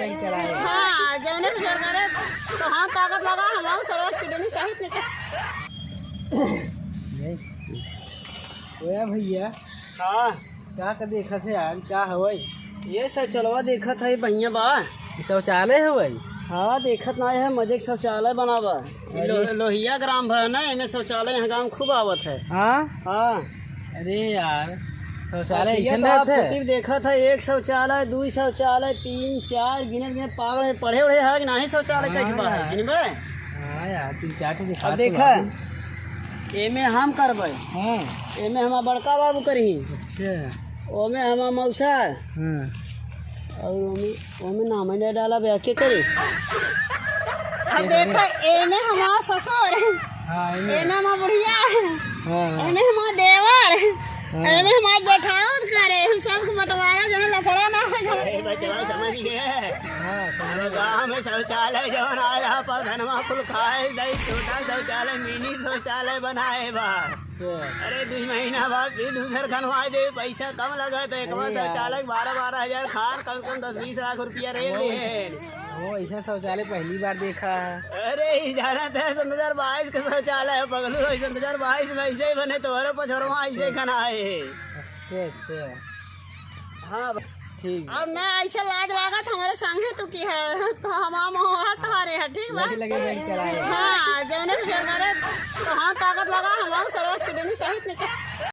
Bank कराए। हाँ जौने से शेयर करे तो हाँ ताकत लगा हम सर्व किडनी सहित निकल। ओया भैया हाँ क्या का देखत है यार, क्या हवई? ये शौचालय देखत है बढ़िया बा। ई शौचालय हवई? हाँ देखत ना है मजे के शौचालय बनावा। लोहिया ग्राम भर ना इनमें शौचालय यहाँ गाँव खूब आवत है। हाँ हाँ अरे यार शौचालय ये ऐसा तो आप रहता है? कुटिव देखत है एक शौचालय दू शौचालय तीन चार गिने गिने पागल है पढ़े उड़े है कि नहीं शौचालय हाँ कैठबा है यार। गिनबे। हाँ यार 3-4 ठो दिखा अब तो देखा बाबू। एमे हम करबे हाँ एमे हमार बड़का बाबू करही अच्छा ओमे हमार मौसा हाँ और ओमे ओमे नाम नहीं डाला बे के करी। अब देखा एमे हमार ससुर हाँ एमे हमार बुढ़िया हाँ एमे हमार देवर एमे हमार जेठाउत करे सब बंटवारा जो है लफड़ा ना हो। बचवा समझ गए हाँ समझ गाँव में शौचालय जवन आया पर धनवा फुल खाए दई छोटा शौचालय मिनी शौचालय बनाए बा। अच्छा अरे 2 महीना बाद फिर दूसर खनवाए दे पैसा कम लगा तो एक बार अरे यार। शौचालय 12-12 हजार खान कम से कम 10-20 लाख रुपया रेल ले। वो ऐसा शौचालय पहली बार देखा है। अरे ई जाना था 2022 का शौचालय है पगलू 2022 में ऐसे ही बने तोहरे पछोरवा ऐसे खनाए। अच्छा अच्छा हाँ ठीक अब मैं ऐसे लाज लागत हमारे संगे तो की है तो हम तुम्हारे है ठीक बा। लगे बैंक कराए। हाँ जौने से शेयर करे तो हाँ ताकत लगा हम सर्व किडनी सहित निकल।